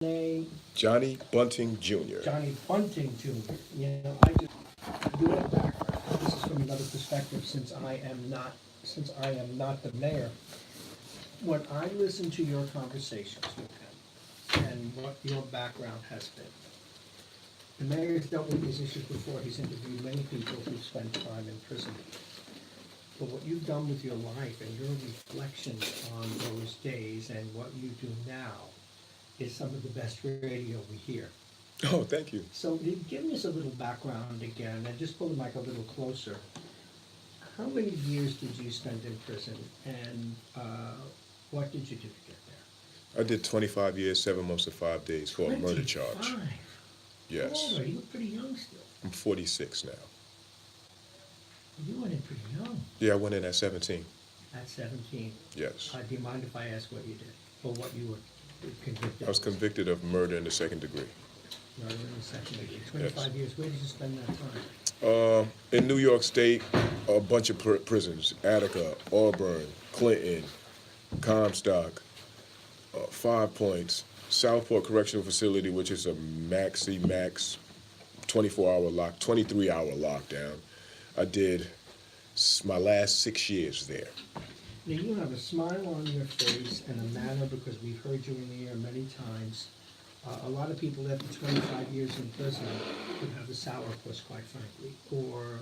Johnny Johnny Bunting Jr. Johnny Bunting Jr. I just do it back. This is from another perspective, since I am not the mayor. When I listen to your conversations with him and what your background has been, the mayor's dealt with these issues before. He's interviewed many people who've spent time in prison. But what you've done with your life and your reflections on those days and what you do now is some of the best radio we hear. Oh, thank you. So give us a little background again, and just pull the mic a little closer. How many years did you spend in prison, and what did you do to get there? I did 25 years, 7 months, and 5 days for a murder charge. 25. Yes. Oh, you look pretty young still. I'm 46 now. You went in pretty young. Yeah, I went in at 17. At 17. Yes. Do you mind if I ask what you did, or what you were convicted I was of? convicted of murder in the second degree. Murder in the second degree. 25 years. Where did you spend that time? In New York State, a bunch of prisons: Attica, Auburn, Clinton, Comstock, 5 Points, Southport Correctional Facility, which is a max 24-hour 23-hour lockdown. I did my last 6 years there. Now, you have a smile on your face and a manner, because we've heard you in the air many times. A lot of people after 25 years in prison would have a sourpuss, quite frankly, or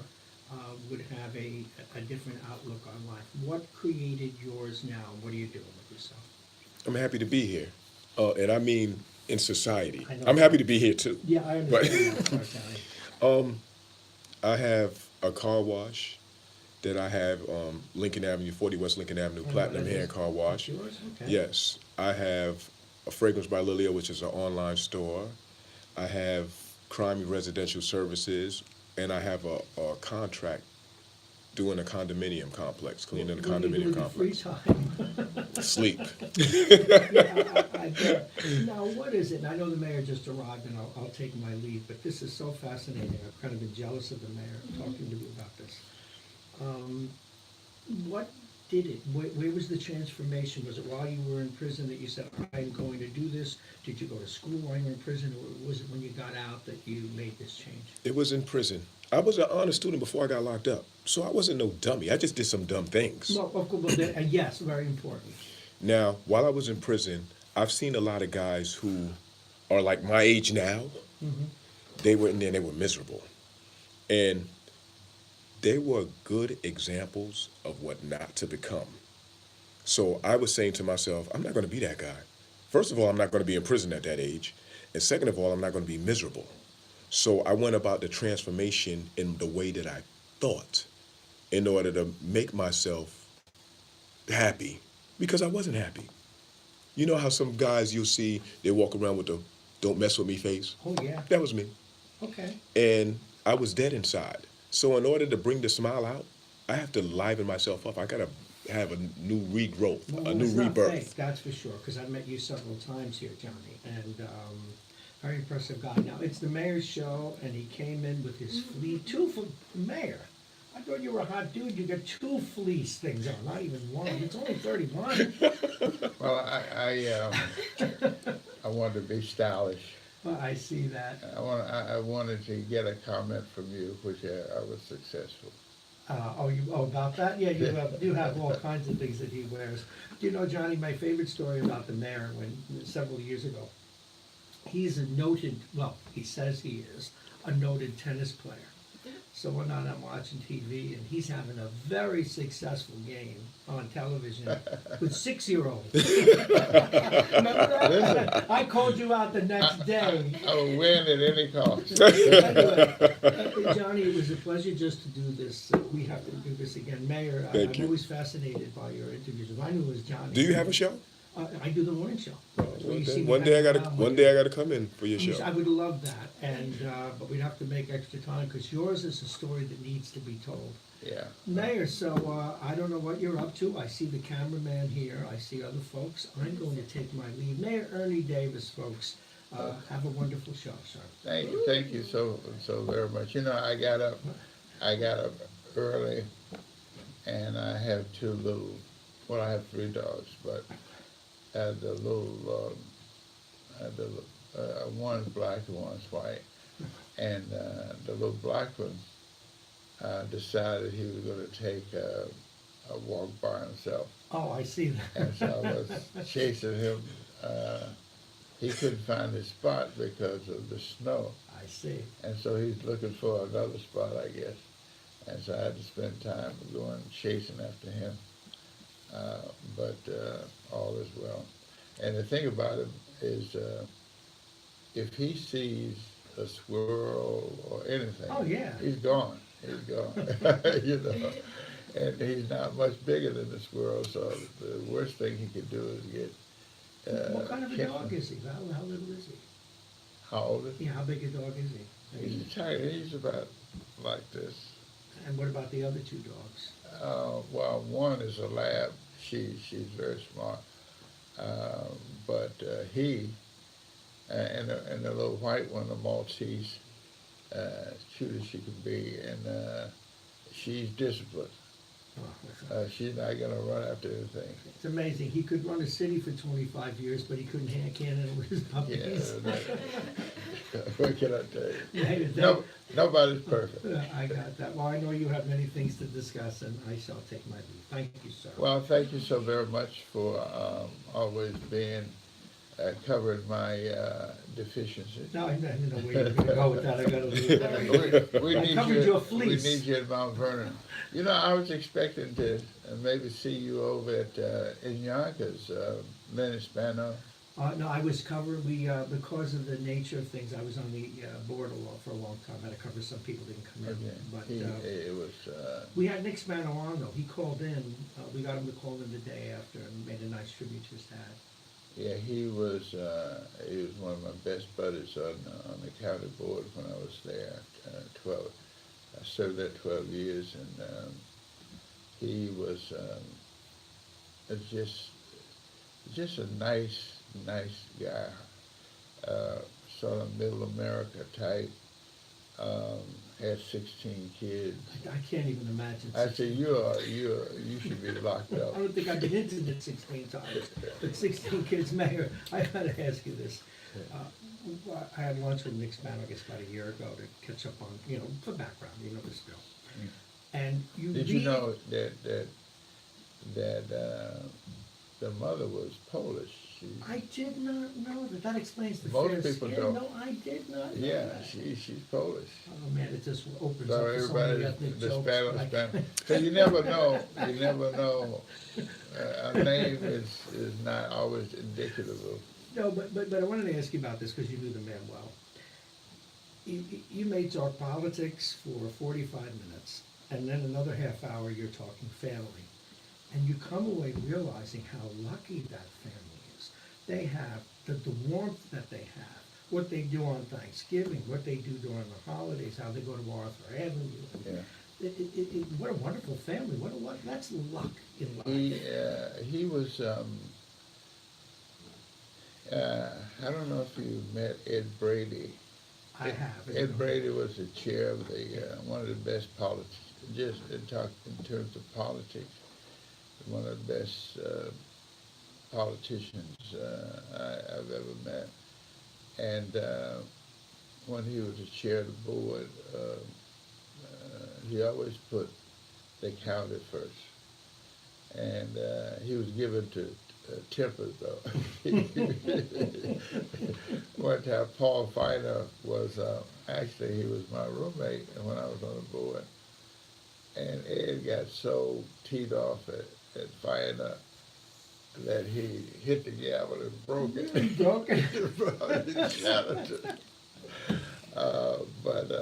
would have a different outlook on life. What created yours now? What are you doing with yourself? I'm happy to be here, and I mean in society. I know. I'm happy to be here too. Yeah, I understand that part, Johnny. I have a car wash that I have Lincoln Avenue, 40 West Lincoln Avenue, And Platinum what is Hair it? Car Wash. That's yours? Okay. Yes, I have a Fragrance by Lilia, which is an online store. I have Crime Residential Services, and I have a contract doing a condominium complex, cleaning the What do you do condominium with your free complex. time? Sleep. Yeah, I bet. Now, what is it? And I know the mayor just arrived, and I'll take my leave, but this is so fascinating. I've kind of been jealous of the mayor talking to me about this. What did it? Where was the transformation? Was it while you were in prison that you said, I'm going to do this? Did you go to school while you were in prison, or was it when you got out that you made this change? It was in prison. I was an honor student before I got locked up, so I wasn't no dummy. I just did some dumb things. No, of course, yes, very important. Now, while I was in prison, I've seen a lot of guys who are like my age now. They were in there and they were miserable. And they were good examples of what not to become. So I was saying to myself, I'm not going to be that guy. First of all, I'm not going to be in prison at that age. And second of all, I'm not going to be miserable. So I went about the transformation in the way that I thought in order to make myself happy, because I wasn't happy. You know how some guys you'll see, they walk around with the "don't mess with me" face? Oh, yeah. That was me. Okay. And I was dead inside. So in order to bring the smile out, I have to liven myself up. I got to have a new regrowth, a new It's not rebirth. fake, that's for sure, because I've met you several times here, Johnny, and very impressive guy. Now, it's the mayor's show, and he came in with his fleece, two for the mayor. I thought you were a hot dude. You got two fleece things on, not even one. It's only 31. Well, I wanted to be stylish. Well, I see that. I wanted to get a comment from you, which I was successful. About that? Yeah, you have all kinds of things that he wears. Do you know, Johnny, my favorite story about the mayor, when several years ago, he's a noted, well, he says he is, a noted tennis player. So one night I'm watching TV, and he's having a very successful game on television with 6-year-olds. Remember that? Listen. I called you out the next day. I will win at any cost. Anyway, Johnny, it was a pleasure just to do this. We have to do this again. Mayor, Thank I'm you. always fascinated by your interviews. If I knew it was Johnny. Do you have a show? I do the morning show. So you see me One day I hanging gotta, around one with day I you. gotta come in for your show. I would love that, and but we'd have to make extra time, because yours is a story that needs to be told. Yeah. Mayor, so I don't know what you're up to. I see the cameraman here. I see other folks. I'm going to take my leave. Mayor Ernie Davis, folks, have a wonderful show, sir. Thank you so very much. You know, I got up early, and I have two little. Well, I have 3 dogs, but the little one's black and one's white. And the little black one decided he was going to take a walk by himself. Oh, I see that. And so I was chasing him. He couldn't find his spot because of the snow. I see. And so he's looking for another spot, I guess. And so I had to spend time going chasing after him. But all is well. And the thing about him is if he sees a squirrel or anything, Oh, yeah. he's gone. He's gone. You know. And he's not much bigger than the squirrel, so the worst thing he could do is get What kind of a kicked. dog is he? How little is he? How old is he? Yeah, how big a dog is he? He's tiny. He's about like this. And what about the other two dogs? Well, one is a lab. She's very smart. But he and the little white one, the Maltese, cute as she can be, and she's disciplined. Oh, She's not gonna run after anything. it's amazing. He could run a city for 25 years, but he can't handle his Yeah. puppies. What can I tell you? Yeah, No, nobody's perfect. I got that. Well, I know you have many things to discuss, and I shall take my leave. Thank you, sir. Well, thank you so very much for always being covering my deficiencies. No, I didn't know where you were going to go with that. I got to leave that. We I need covered you. your We fleece. need you at Mount Vernon. You know, I was expecting to maybe see you over at in Yonkers, Lenny Spano. No, I was covering, because of the nature of things, I was on the board for a long time. I had to cover some people didn't come in. Okay. But It was. we had Nick Spano on, though. He called in. We got him to call in the day after and made a nice tribute to his dad. Yeah, he was one of my best buddies on the county board when I was there. 12, I served there 12 years, and he was just a nice guy, sort of middle America type. Had 16 kids. I can't even imagine. I said, you should be locked up. I don't think I've been into it 16 times, but 16 kids, Mayor, I gotta ask you this. I had lunch with Nick Spano, I guess about a year ago, to catch up on, for background, you know this bill. And you Did you read- know that the mother was Polish? I did not know that. That explains the Most fair people skin. don't. No, I did not know Yeah, that. she's Polish. Oh, man, it just opens So up to so many everybody, ethnic the jokes. Spanish. So you never know. You never know. A name is not always indicative of. No, but I wanted to ask you about this because you knew the man well. You may talk politics for 45 minutes, and then another half hour you're talking family. And you come away realizing how lucky that family is. They have the warmth that they have, what they do on Thanksgiving, what they do during the holidays, how they go to Arthur Avenue. Yeah. What a wonderful family. That's luck in life. He was. I don't know if you met Ed Brady. I have. Ed Brady was the chair of the one of the best politics. Just in terms of politics, one of the best politicians I've ever met. And when he was the chair of the board, he always put the county first. And he was given to tempers, though. One time, Paul Feiner was, actually, he was my roommate when I was on the board. And Ed got so teed off at Feiner that he hit the gavel and broke it. You broke it? He shattered it. But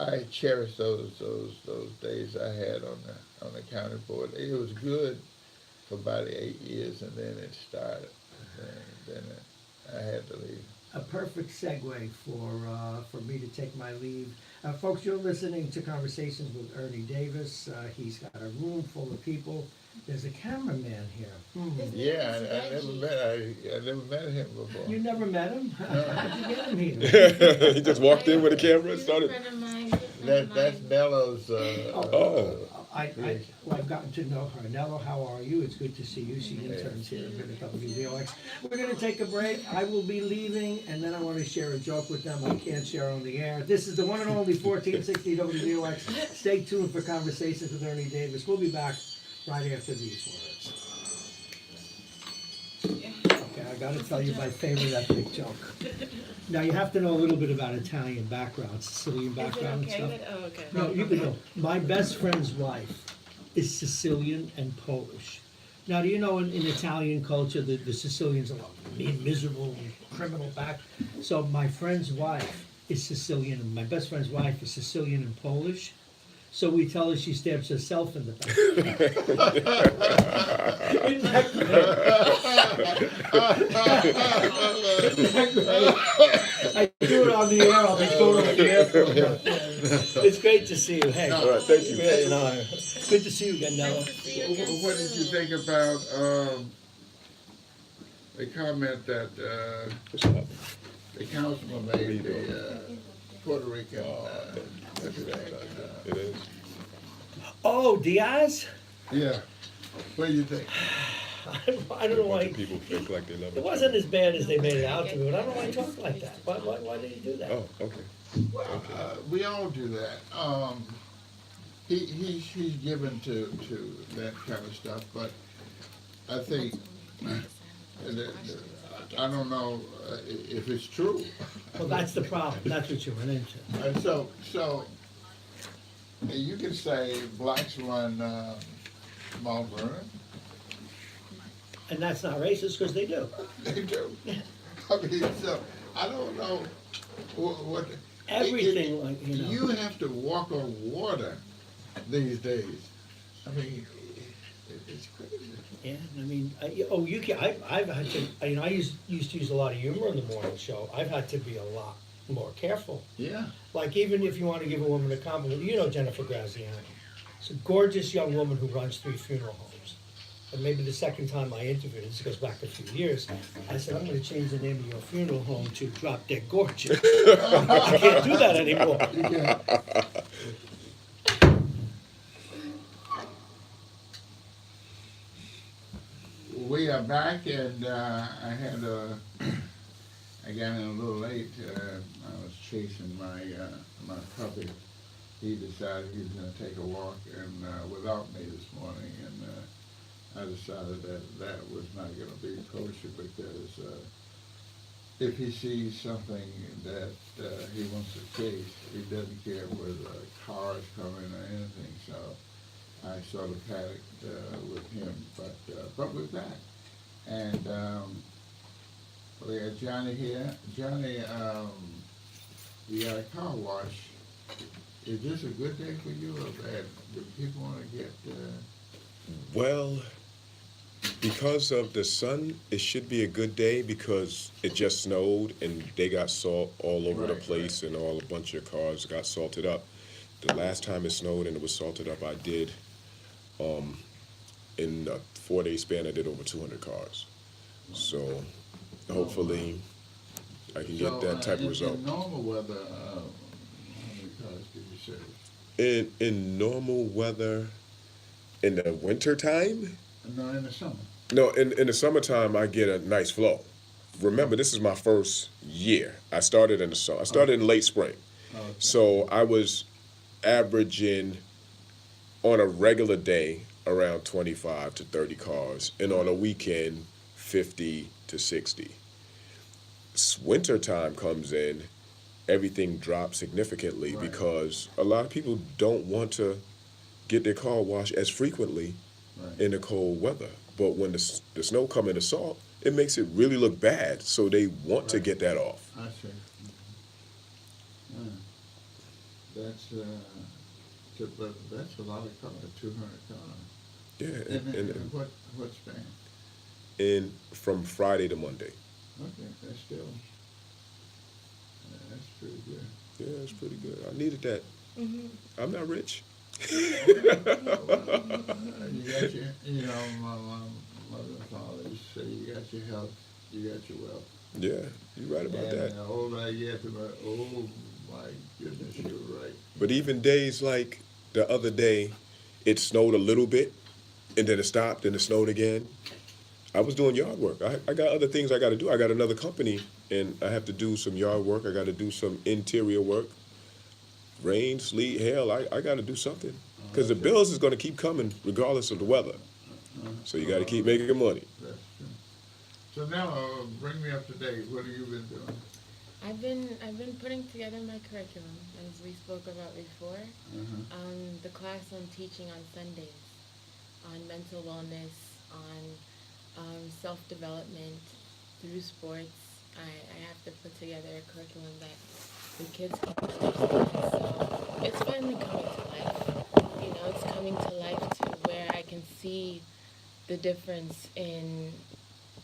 I cherish those days I had on the county board. It was good for about 8 years, and then it started. And then I had to leave. A perfect segue for me to take my leave. Folks, you're listening to Conversations with Ernie Davis. He's got a room full of people. There's a cameraman here. Yeah, I never met him before. You never met him? How'd you get him here? He just walked in with a camera and started. That's Nello's. I've gotten to know her. Nello, how are you? It's good to see you. She interns here at WVOX. We're gonna take a break. I will be leaving, and then I wanna share a joke with them I can't share on the air. This is the one and only 1460 WVOX. Stay tuned for Conversations with Ernie Davis. We'll be back right after these words. Okay, I gotta tell you my favorite ethnic joke. Now, you have to know a little bit about Italian background, Sicilian Is it background and okay stuff. that, oh, okay. No, you can know. My best friend's wife is Sicilian and Polish. Now, do you know in Italian culture, the Sicilians are mean, miserable, criminal back? So my friend's wife is Sicilian, and my best friend's wife is Sicilian and Polish. So we tell her she stabs herself in the back. Isn't that great? I do it on the air, I'll be totally careful. It's great to see you, hey. All right, thank you. Really an honor. Good to see you again, Nello. Nice to see you again What did you soon. think about the comment that the councilman made, the Puerto Rican, what's his name? It is. Oh, Diaz? Yeah, what do you think? I don't know why, People think like they love it wasn't as bad as they made it out to be, but I don't know why he talked like that. Why did he do that? Oh, okay. We all do that. He's given to that kind of stuff, but I think, I don't know if it's true. Well, that's the problem, that's what you run into. And so you can say blacks run Mount Vernon. And that's not racist, because they do. They do. I mean, so I don't know what. Everything, like, you know. You have to walk on water these days. I mean, it's crazy. Yeah, I mean, I've had to, I used to use a lot of humor in the morning show. I've had to be a lot more careful. Yeah. Like, even if you want to give a woman a compliment, you know Jennifer Graziani. It's a gorgeous young woman who runs 3 funeral homes. And maybe the second time I interviewed her, this goes back a few years, I said, I'm gonna change the name of your funeral home to Drop Dead Gorgeous. I can't do that anymore. Yeah. We are back, and I got in a little late. I was chasing my puppy. He decided he was going to take a walk and without me this morning, and I decided that was not going to be kosher, because if he sees something that he wants to chase, he doesn't care whether cars come in or anything. So I sort of panicked with him, but we're back. And we got Johnny here. Johnny, you got a car wash. Is this a good day for you, or bad? Do people want to get? Well, because of the sun, it should be a good day, because it just snowed and they got salt all over the Right, place, and a bunch of cars got salted up. The last time it snowed and it was salted up, I did, in a 4-day span, I did over 200 cars. So hopefully I can get that type of result. In normal weather, how many cars did you serve? In normal weather, in the winter time, No, in the summer. no, in the summertime, I get a nice flow. Remember, this is my first year. I started in the summer. I started in late spring. Okay. So I was averaging on a regular day around 25 to 30 cars, and on a weekend, 50 to 60. Winter time comes in, everything drops significantly, Right. because a lot of people don't want to get their car washed as frequently Right. in the cold weather. But when the snow come in the salt, it makes it really look bad. So they want to Right. get that off. I see. Yeah. That's a lot of cars, 200 cars. Yeah, And what span? and from Friday to Monday. Okay, that's still, that's pretty good. Yeah, it's pretty good. I needed that. I'm not rich. You got your, my mother and father used to say, you got your health, you got your wealth. Yeah, you're right about And that. the older I get, oh my goodness, you're right. But even days like the other day, it snowed a little bit, and then it stopped, and it snowed again. I was doing yard work. I got other things I got to do. I got another company, and I have to do some yard work. I got to do some interior work. Rain, sleet, hail, I got to do something. Because the bills is going to keep coming regardless of the weather. So you got to keep making money. That's true. So now, bring me up to date. What have you been doing? I've been putting together my curriculum as we spoke about before. The class I'm teaching on Sundays, on mental wellness, on self-development through sports. I have to put together a curriculum that the kids can understand. So it's finally coming to life. You know, it's coming to life to where I can see the difference in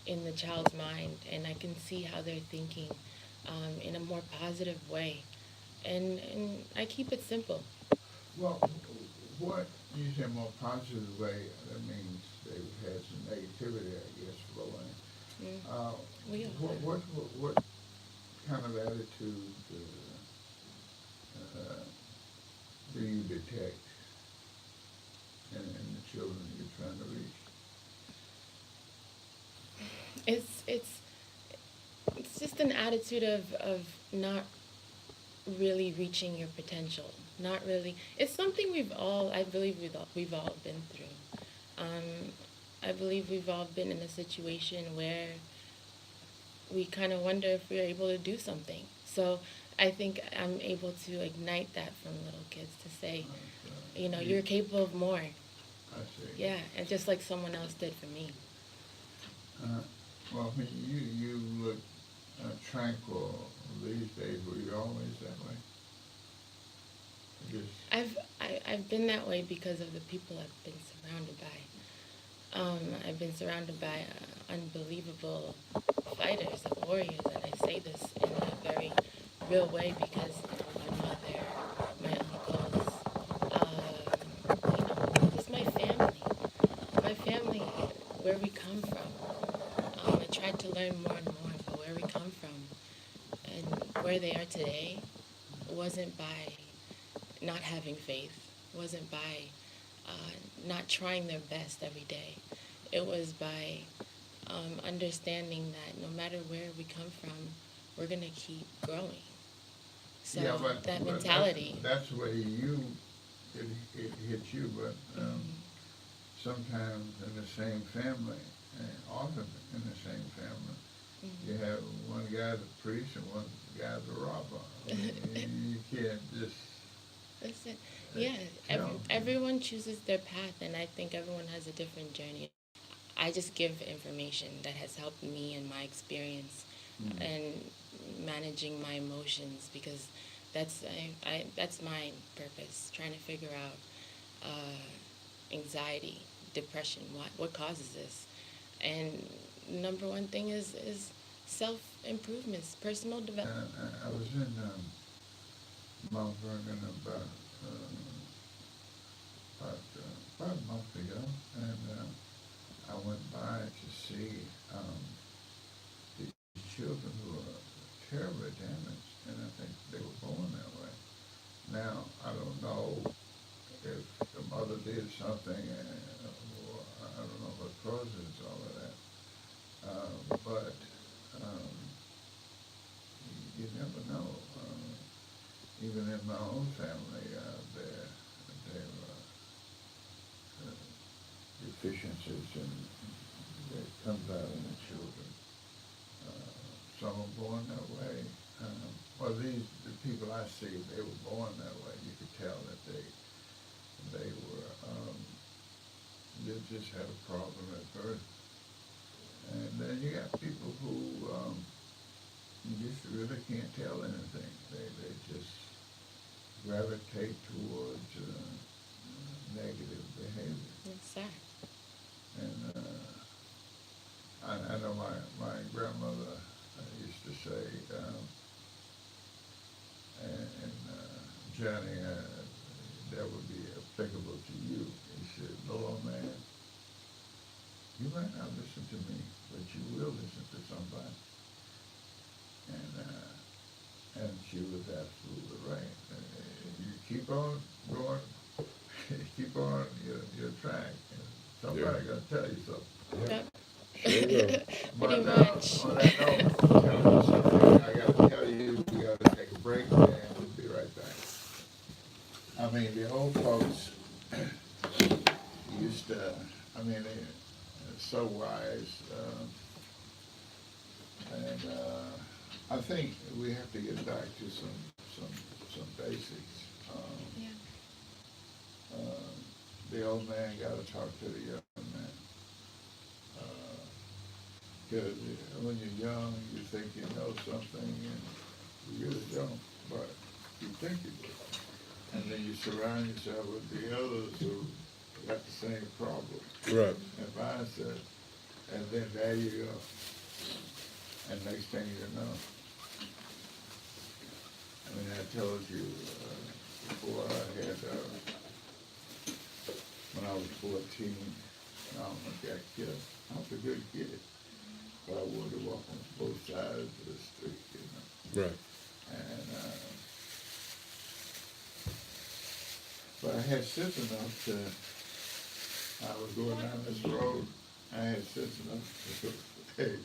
the child's mind, and I can see how they're thinking in a more positive way. And I keep it simple. Well, what you say more positive way, that means they've had some negativity, I guess, flowing. We all What kind of attitude do you detect in the children you're trying to reach? It's just an attitude of not really reaching your potential. Not really. It's something I believe we've all been through. I believe we've all been in a situation where we kind of wonder if we're able to do something. So I think I'm able to ignite that from little kids to say, you know, you're capable of more. I see. Yeah, and just like someone else did for me. Well, I mean, you look tranquil these days. Were you always that way? I guess. I've been that way because of the people I've been surrounded by. I've been surrounded by unbelievable fighters, warriors, and I say this in a very real way because my mother, my uncles, you know, just my family, where we come from. I tried to learn more and more about where we come from, and where they are today wasn't by not having faith, wasn't by not trying their best every day. It was by understanding that no matter where we come from, we're going to keep growing. So Yeah, but that mentality. That's the way it hits you, but sometimes in the same family, and often in the same family, you have one guy the priest and one guy the robber. I mean, you can't just... Listen, yeah, everyone chooses their path, and I think everyone has a different journey. I just give information that has helped me in my experience and managing my emotions, because that's my purpose, trying to figure out anxiety, depression, what causes this. And number one thing is self-improvements, personal development. I was in Mount Vernon about a month ago, and I went by to see these children who were terribly damaged, and I think they were born that way. Now, I don't know if the mother did something, or I don't know what causes all of that, but you never know. Even in my own family, there were deficiencies, and it comes out in the children. Some are born that way. Well, the people I see, they were born that way. You could tell that they were, they just had a problem at birth. And then you got people who you just really can't tell anything. They just gravitate towards negative behavior. It's sad. And I know my grandmother used to say, and Johnny, that would be applicable to you. He said, "Little old man, you might not listen to me, but you will listen to somebody." And she was absolutely right. You keep on going, keep on your track. And somebody gonna tell you something. That- Sure will. Pretty But, much. on that note, tell you something. I gotta tell you, we gotta take a break and we'll be right back. I mean, the old folks used to, I mean, they're so wise. I think we have to get back to some basics. Yeah. The old man gotta talk to the young man. Because when you're young, you think you know something and you really don't, but you think you do. And then you surround yourself with the others who got the same problem Right. and mindset, and then there you go. And next thing you know, I mean, I told you before I had, when I was 14, I almost got killed. I was a good kid, but I wanted to walk on both sides of the street, you know. Right. And, but I had sense enough to, I was going down this road, I had sense enough to, hey,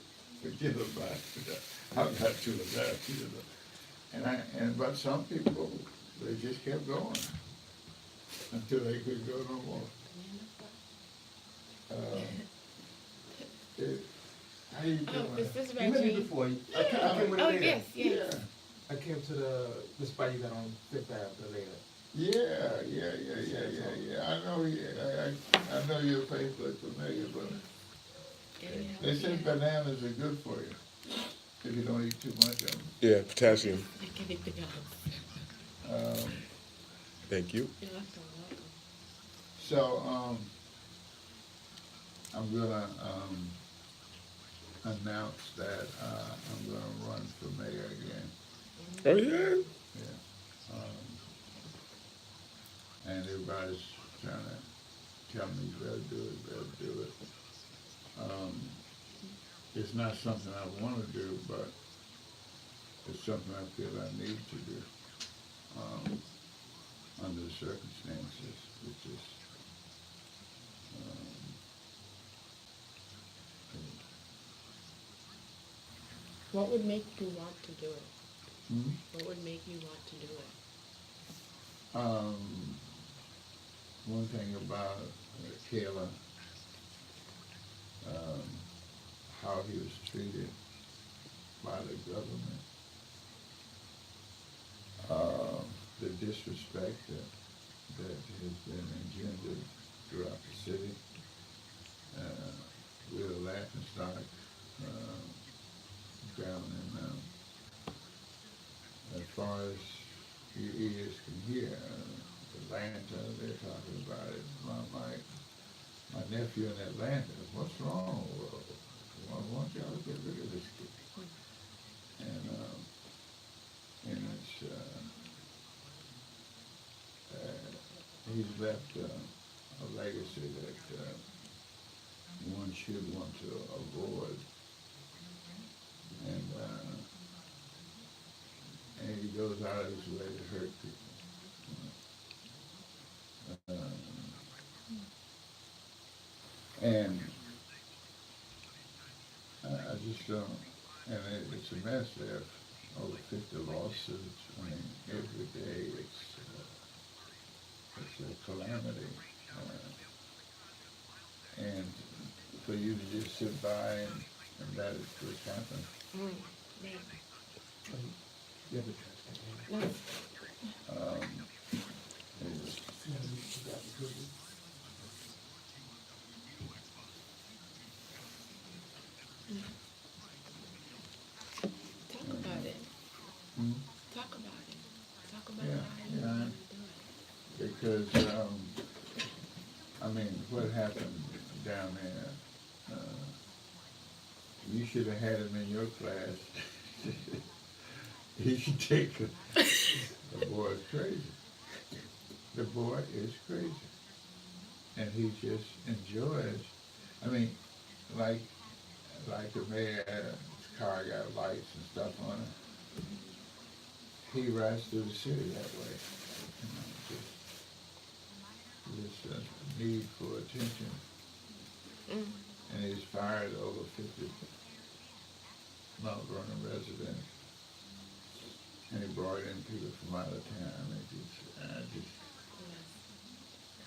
forget about it. I've got to the left, you know. But some people, they just kept going until they couldn't go no more. How you Oh, doing? this is You met me Reggie. before. I came with Oh, it later. yes, yes. Yeah. I came to the spot you got on Fifth Avenue later. Yeah. I know. I know your face looks familiar, but Getting out they say here. bananas are good for you if you don't eat too much of them. Yeah, potassium. Like anything else. Thank you. You're welcome, welcome. So I'm gonna announce that I'm gonna run for mayor again. Oh yeah. Yeah. And everybody's trying to tell me you better do it. It's not something I want to do, but it's something I feel I need to do under the circumstances, which is What would make you want to do it? hmm? What would make you want to do it? One thing about Kayla, how he was treated by the government, the disrespect that has been engendered throughout the city. We're a laughing stock down in, as far as your ears can hear. Atlanta, they're talking about it. My nephew in Atlanta, what's wrong? Well, why don't y'all get rid of this kid? And it's, he's left a legacy that one should want to avoid. And he goes out of his way to hurt people. And I just don't, and it's a mess. They have over 50 lawsuits. I mean, every day it's a calamity. And for you to just sit by and let it just happen. Right. You have the trash can. No, Is, talk about it. hmm? Talk about it. Talk about Yeah, how you yeah. want to do it. Because, I mean, what happened down there, you should have had him in your class. He should take the boy is crazy. The boy is crazy. And he just enjoys, I mean, like the mayor's car got lights and stuff on it. He rides through the city that way. You know, just this need for attention, and he's fired over 50 Mount Vernon residents, and he brought in people from out of town.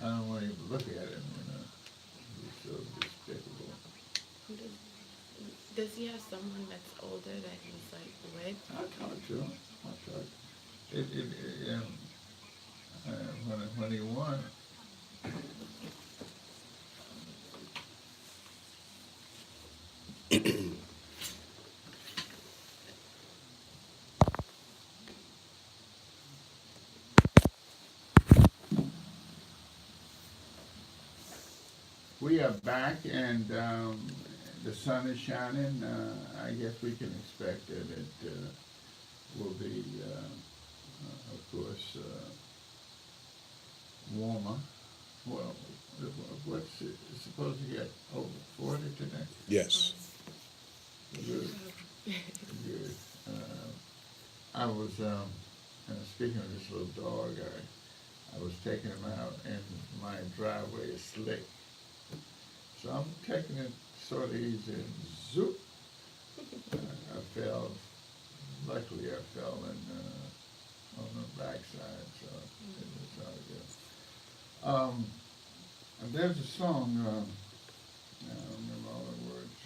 I don't want to even look at him, he's so despicable. Does he have someone that's older that he's like with? I talked to him. When he won, we are back, and the sun is shining. I guess we can expect that it will be, of course, warmer. Well, what's it supposed to get over 40 today? Yes. Good. Good. I was speaking of this little dog. I was taking him out, and my driveway is slick, so I'm taking it sort of easy, and zoop. I fell. Luckily, I fell on the backside, so it was all good. There's a song. I don't remember all the words.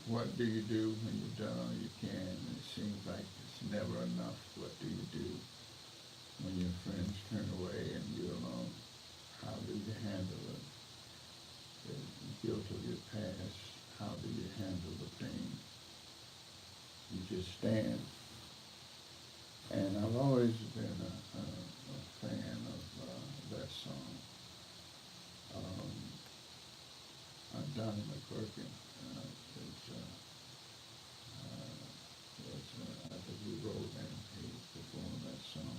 What do you do when you've done all you can? It seems like it's never enough. What do you do when your friends turn away and you're alone? How do you handle it? The guilt of your past. How do you handle the pain? You just stand. And I've always been a fan of that song. Donnie McClurkin I think he wrote and he performed that song.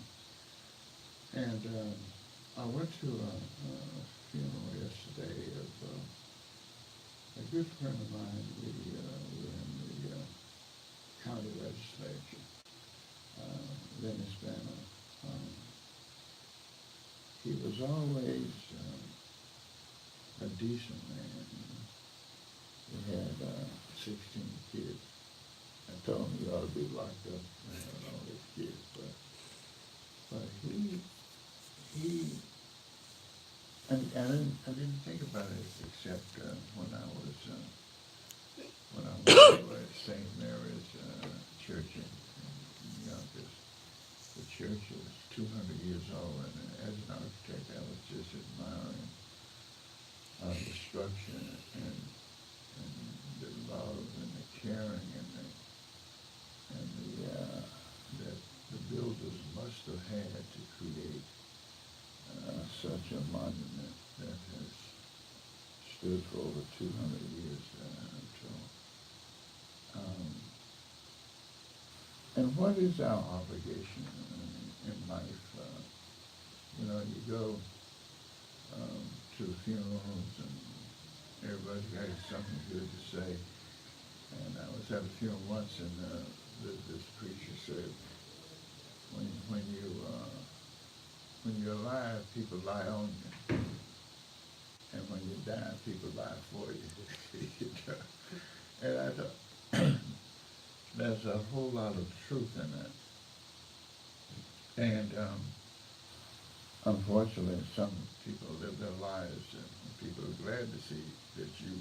And I went to a funeral yesterday of a good friend of mine. We were in the county legislature. Dennis Banner. He was always a decent man. He had 16 kids. I told him he ought to be locked up and all his kids, but he I didn't think about it except when I was at St. Mary's Church in Yonkers. The church was 200 years old, and as an architect, I was just admiring the structure and the love and the caring that the builders must have had to create such a monument that has stood for over 200 years. And what is our obligation in life? You go to funerals and everybody's got something good to say. And I was at a funeral once, and this preacher said, when you're alive, people lie on you, and when you die, people lie for you. And I thought there's a whole lot of truth in that. And unfortunately, some people live their lives, and people are glad to see that you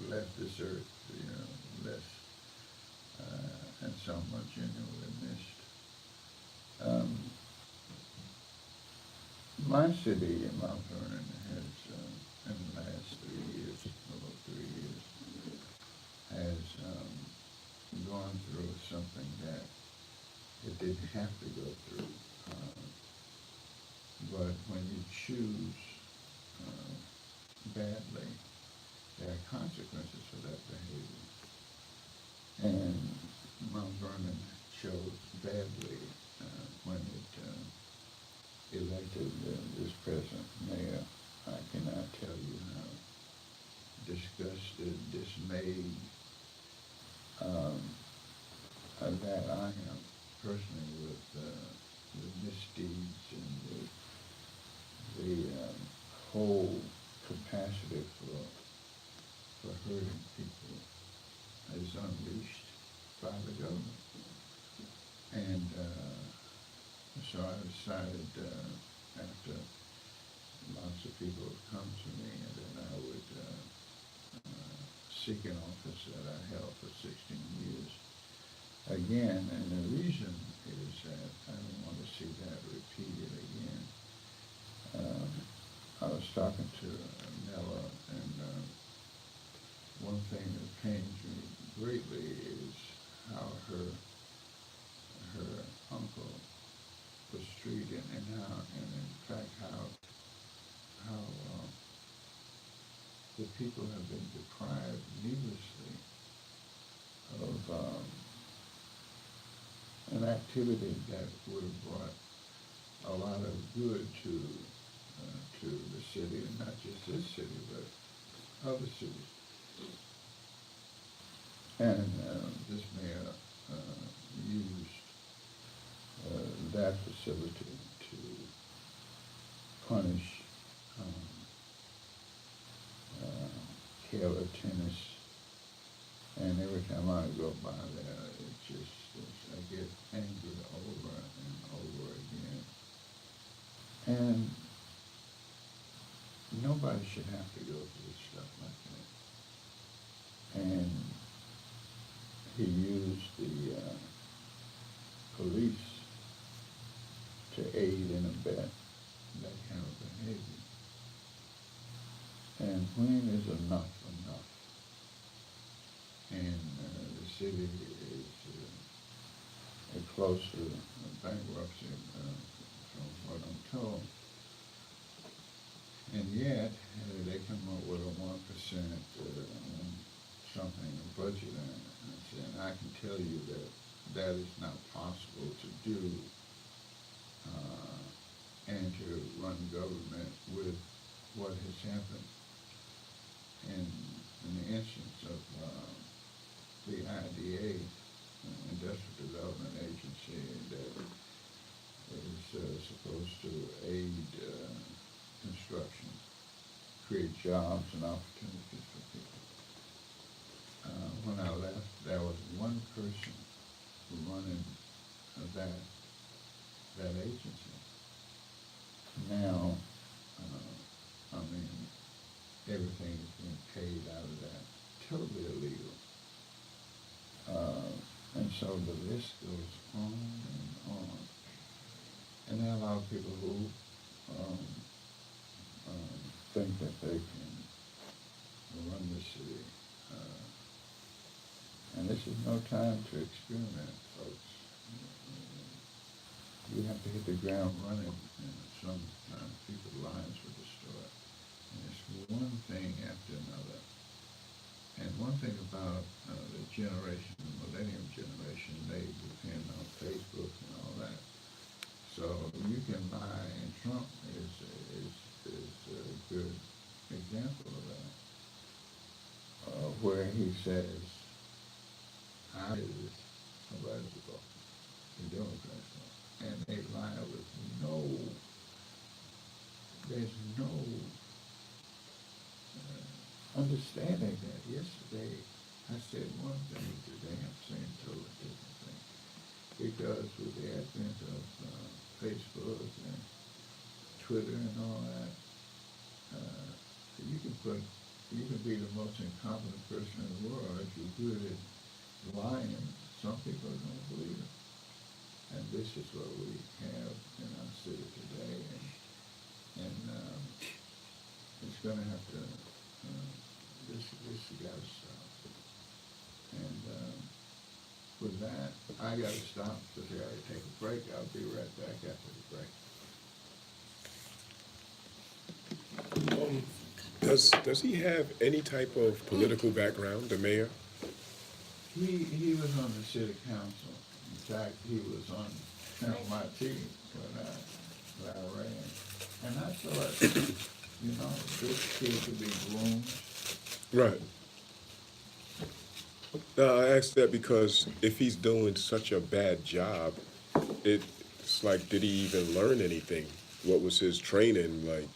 left this earth, less, and someone genuinely missed. My city in Mount Vernon has, in the last 3 years, about 3 years, has gone through something that it didn't have to go through. But when you choose badly, there are consequences for that behavior. And Mount Vernon chose badly when it elected this present mayor. I cannot tell you how disgusted, dismayed that I am personally with misdeeds and the whole capacity for hurting people is unleashed by the government. And so I decided after lots of people have come to me that I would seek an office that I held for 16 years again. And the reason is that I don't want to see that repeated again. I was talking to Nella, and one thing that pains me greatly is how her uncle was treated, and in fact how the people have been deprived needlessly of an activity that would have brought a lot of good to the city, and not just this city, but other cities. And this mayor used that facility to punish Taylor Tennis, and every time I go by there, I get angry over and over again. And nobody should have to go through stuff like that. And he used the police to aid and abet that kind of behavior. And when is enough enough? And the city is close to bankruptcy, from what I'm told. And yet, they come up with a 1% something, a budget, and I can tell you that is not possible to do, and to run government with what has happened in the instance of the IDA, Industrial Development Agency, that is supposed to aid construction, create jobs and opportunities for people. When I left, there was one person running that agency. Now, everything is being paid out of that, totally illegal. And so the list goes on and on. And there are a lot of people who think that they can run the city. And this is no time to experiment, folks. You have to hit the ground running, and sometimes people's lives were destroyed. And it's one thing after another. And one thing about the generation, the millennium generation, they depend on Facebook and all that. So you can lie, and Trump is a good example of that, where he says, I is somebody's fault, the Democrats fault, and they lie with there's no understanding that. Yesterday I said one thing, today I'm saying totally different thing, because with the advent of Facebook and Twitter and all that, you can be the most incompetent person in the world. If you're good at lying, some people are going to believe it. And this is what we have in our city today, and it's going to have to, this has got to stop. And with that, I got to stop because I got to take a break. I'll be right back after the break. Does he have any type of political background, the mayor? He was on the city council. In fact, he was on my team when I ran. And I thought, this kid could be groomed. Right. No, I asked that because if he's doing such a bad job, it's like, did he even learn anything what was his training like.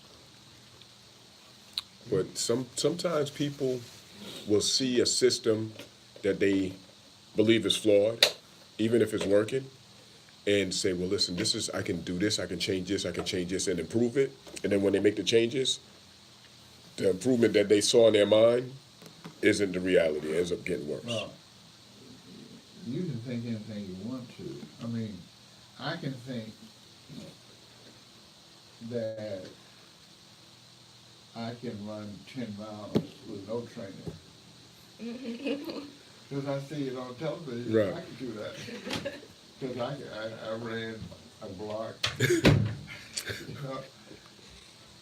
But sometimes people will see a system that they believe is flawed, even if it's working, and say, well, listen, this is, I can do this, I can change this, I can change this and improve it. And then when they make the changes, the improvement that they saw in their mind isn't the reality. It ends up getting worse. Well, you can think anything you want to. I mean, I can think that I can run 10 miles with no training. Because I see it on television, Right. I can do that. Because I ran a block, you know,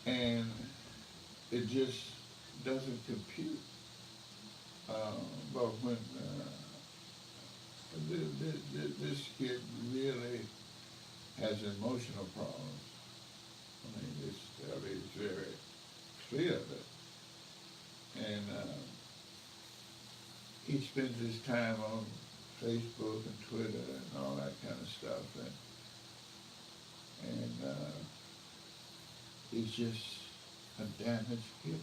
and it just doesn't compute. But when this kid really has emotional problems, I mean, it's very clear that, and he spends his time on Facebook and Twitter and all that kind of stuff, and he's just a damaged kid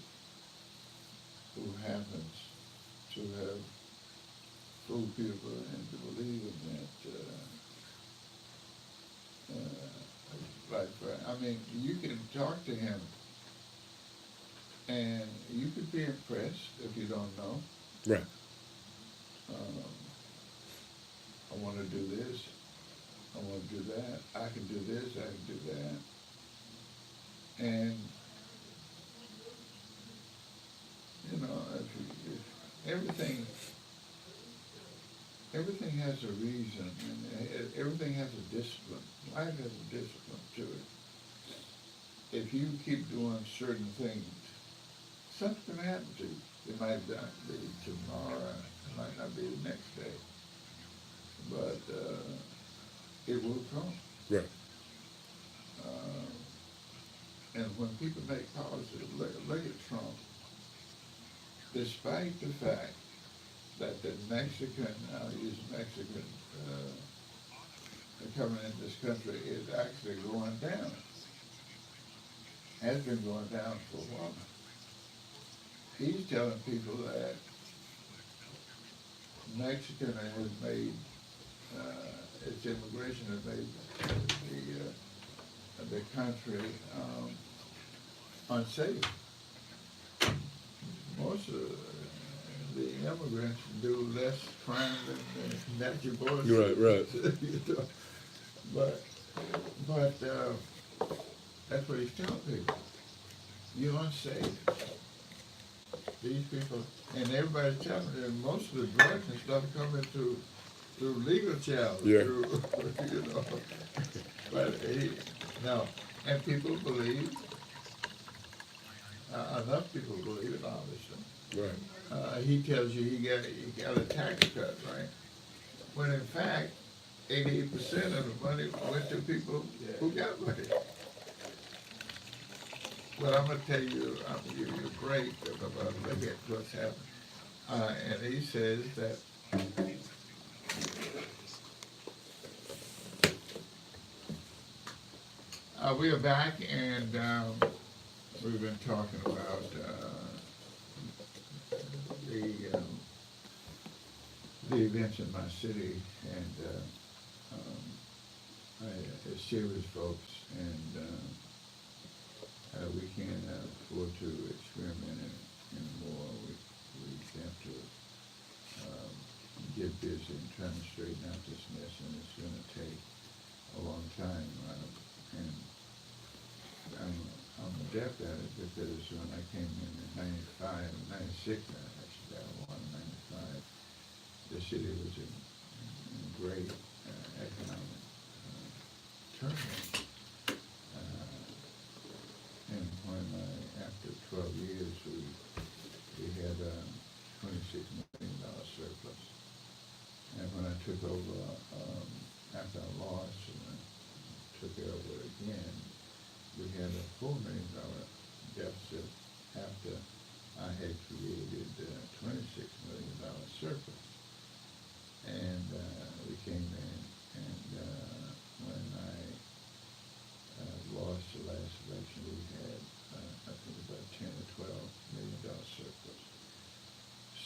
who happens to have fooled people into believing that, I mean, you can talk to him and you could be impressed if you don't know. Right. I want to do this, I want to do that, I can do this, I can do that. And, you know, if everything has a reason, and everything has a discipline. Life has a discipline to it. If you keep doing certain things, something's going to happen to you. It might not be tomorrow, it might not be the next day, but it will come. Right. And when people make policies, look at Trump. Despite the fact that the Mexican, I'll use Mexican, coming in this country is actually going down. Has been going down for a while. He's telling people that Mexican has made, its immigration has made the country unsafe. Most of the immigrants do less crime than natural born Right, right. you know? But that's what he's telling people. You're unsafe. These people, and everybody's telling them most of the drugs and stuff coming through legal channels. Yeah. Through, you know. But no, and people believe. Enough people believe it, obviously. Right. He tells you he got a tax cut, right? When in fact, 88% of the money went to people who got money. But I'm gonna tell you, I'm gonna give you a break about look at what's happened. And he says that we are back, and we've been talking about the events in my city, and it's serious, folks, and we can't afford to experiment anymore. We have to get busy and trying to straighten out this mess, and it's going to take a long time. And I'm adept at it because when I came in 95, 96, actually I won 95, the city was in great economic turmoil. And when after 12 years, we had a $26 million surplus. And when I took over, after I lost and I took it over again, we had a $4 million deficit after I had created a $26 million surplus. And we came in, and when I lost the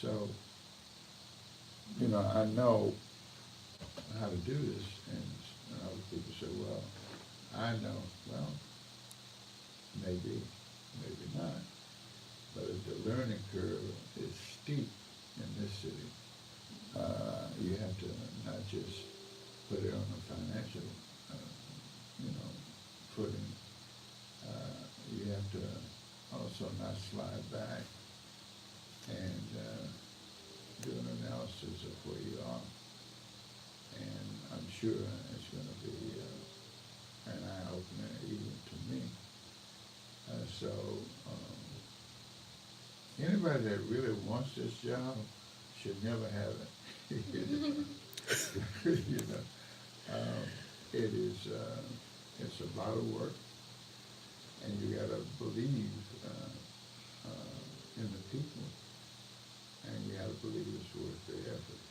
so, you know, I know how to do this, and other people say, well, I know. Well, maybe, maybe not. But if the learning curve is steep in this city, you have to not just put it on a financial, you know, footing. You have to also not slide back and do an analysis of where you are. And I'm sure it's going to be an eye-opener even to me. So anybody that really wants this job should never have it. You know, it is it's a lot of work, and you got to believe in the people, and you got to believe it's worth the effort.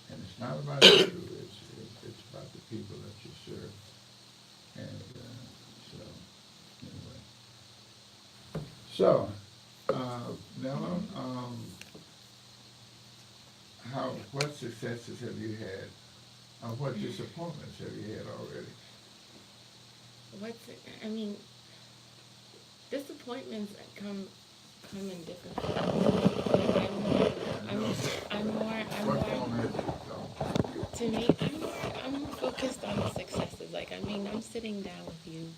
And it's not about you; it's about the people that you serve. And so, anyway. So, Nella, what successes have you had? What disappointments have you had already? I mean, disappointments come in different forms. What form has it come? To me, I'm more focused on the successes. Like, I mean, I'm sitting down with you,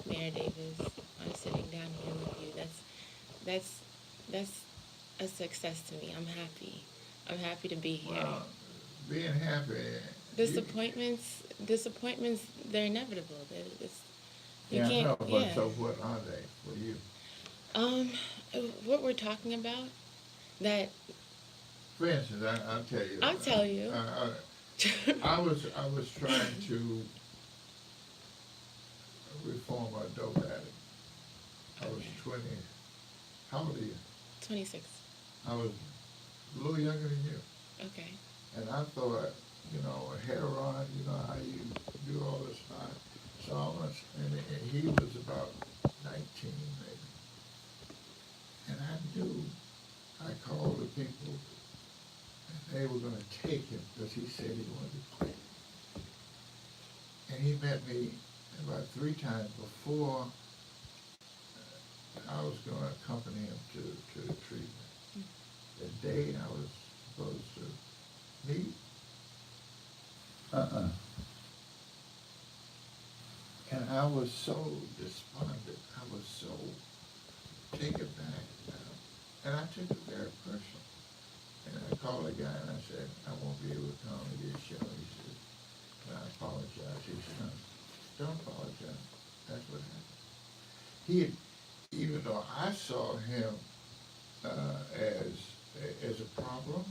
Mayor Davis. I'm sitting down here with you. That's a success to me. I'm happy. I'm happy to be here. Well, being happy. Disappointments, they're inevitable. You Yeah, can't. I know, but so what are they for you? What we're talking about, that For instance, I'll tell you. I'll tell you. I was trying to reform a dope addict. I was 20. How old are you? 26. I was a little younger than you. Okay. And I thought, you know, heroin, you know, how you do all this stuff. So I was, and he was about 19 maybe. And I knew, I called the people, and they were gonna take him, because he said he wanted to quit. And he met me about 3 times before I was gonna accompany him to the treatment. The day I was supposed to meet, and I was so despondent, I was so taken back, and I took it very personal. And I called the guy and I said, I won't be able to come to this show. He said, I apologize. He said, no, don't apologize. That's what happened. Even though I saw him as a problem,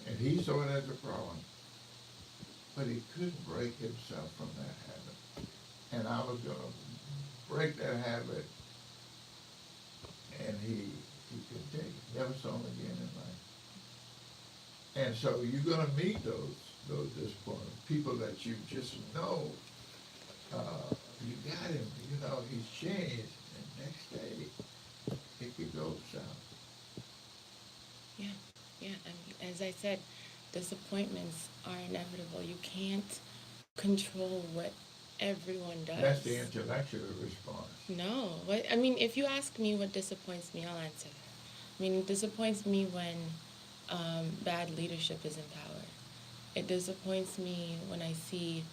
and he saw it as a problem, but he couldn't break himself from that habit. And I was going to break that habit, and he couldn't take it. Never saw him again in life. And so you're going to meet those disappointments, people that you just know, you got him, you know, he's changed, and next day it could go south. Yeah. I mean, as I said, disappointments are inevitable. You can't control what everyone does. That's the intellectual response. No. I mean, if you ask me what disappoints me, I'll answer that. I mean, it disappoints me when bad leadership is in power. It disappoints me when I see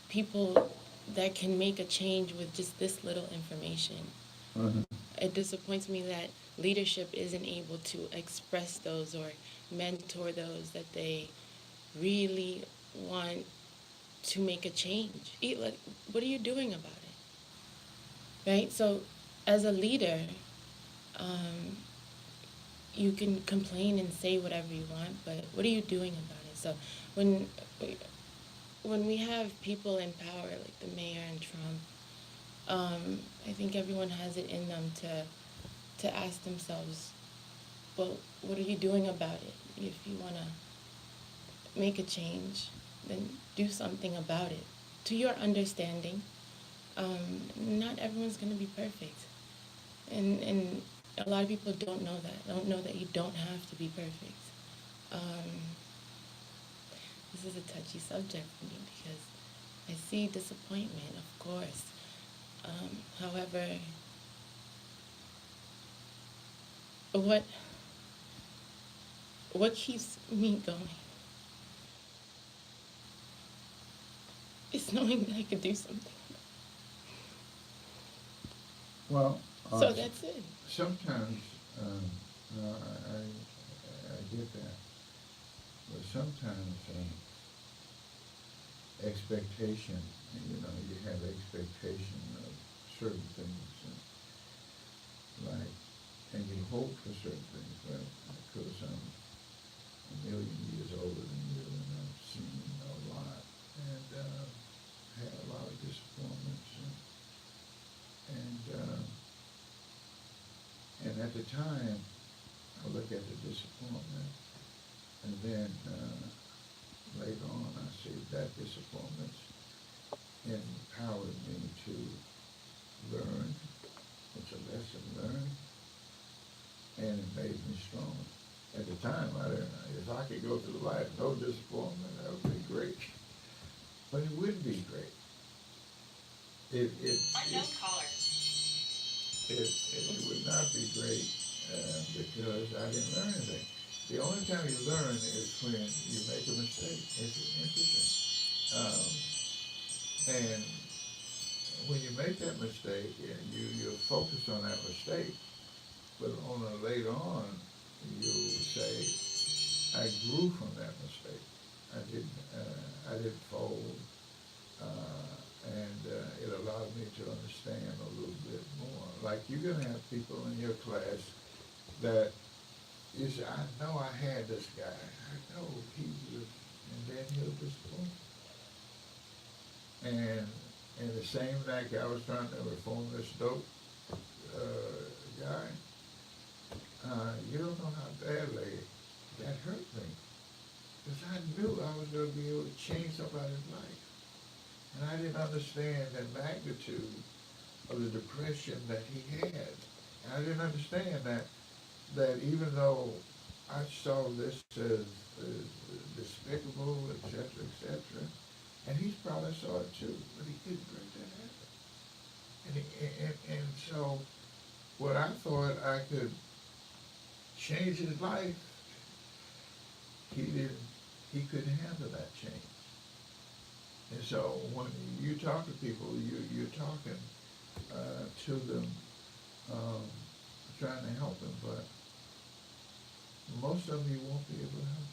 people that can make a change with just this little information. Mm-hmm. It disappoints me that leadership isn't able to express those or mentor those that they really want to make a change. What are you doing about it? Right? So as a leader, you can complain and say whatever you want, but what are you doing about it? So when we have people in power like the mayor and Trump, I think everyone has it in them to ask themselves, well, what are you doing about it? If you want to make a change, then do something about it. To your understanding, not everyone's going to be perfect. And a lot of people don't know that. Don't know that you don't have to be perfect. This is a touchy subject for me because I see disappointment, of course. However, what keeps me going is knowing that I could do something. Well, So that's it. sometimes, no, I get that, but sometimes expectation, you know, you have expectation of certain things, like, and you hope for certain things. Well, because I'm a million years older than you, and I've seen a lot, and had a lot of disappointments, and at the time, I look at the disappointment, and then later on, I see that disappointment empowered me to learn. It's a lesson learned, and it made me stronger. At the time, I didn't. If I could go through life no disappointment, that would be great. But it wouldn't be great. It would not be great because I didn't learn anything. The only time you learn is when you make a mistake. It's interesting. And when you make that mistake and you're focused on that mistake, but later on, you'll say, I grew from that mistake. I didn't fold. And it allowed me to understand a little bit more. Like, you're going to have people in your class that you say, I know I had this guy. I know he was, and then he'll disappoint. And in the same night I was trying to reform this dope guy, you don't know how badly that hurt me. Because I knew I was going to be able to change somebody's life. And I didn't understand the magnitude of the depression that he had. And I didn't understand that even though I saw this as despicable, et cetera, and he probably saw it too, but he couldn't break that habit. And so what I thought I could change his life, he couldn't handle that change. And so when you talk to people, you're talking to them, trying to help them, but most of them you won't be able to help.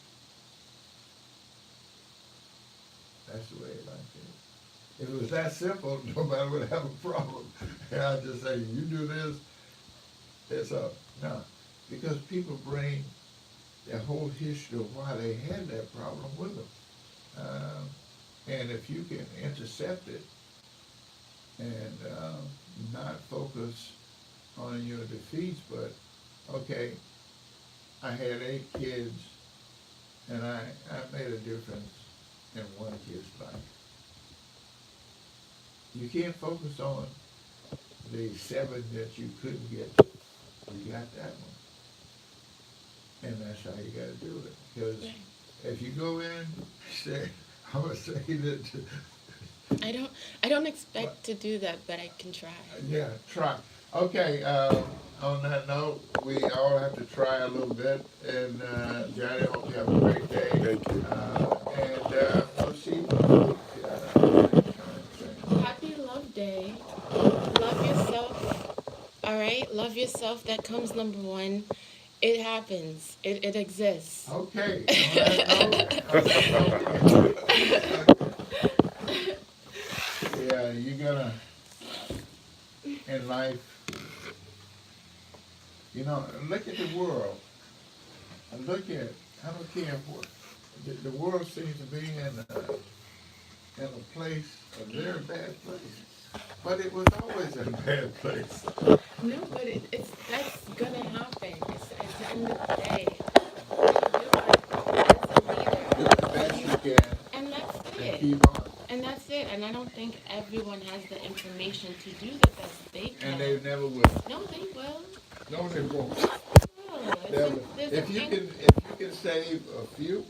That's the way life is. If it was that simple, nobody would have a problem. And I'd just say, you do this, it's up. No, because people bring their whole history of why they had that problem with them. And if you can intercept it and not focus on your defeats, but, okay, I had 8 kids and I made a difference in one kid's life. You can't focus on the 7 that you couldn't get. You got that one. And that's how you gotta do it. Because if you go in, say, I would say that. I don't expect to do that, but I can try. Yeah, try. Okay, on that note, we all have to try a little bit. And Johnny, I hope you have a great day. Thank you. And we'll see you. Happy Love Day. Love yourself. All right? Love yourself. That comes number 1. It happens. It exists. Okay. On that note, yeah, you're gonna, in life, you know, look at the world. And look at, I don't care what, the world seems to be in a place, a very bad place. But it was always a bad place. No, but that's gonna happen. It's at the end of the day. Do the best you can And that's and it. keep on. And that's it. And I don't think everyone has the information to do the best they can. And they never will. No, they will. No, they won't. No, They'll- there's If you an- can, save a few,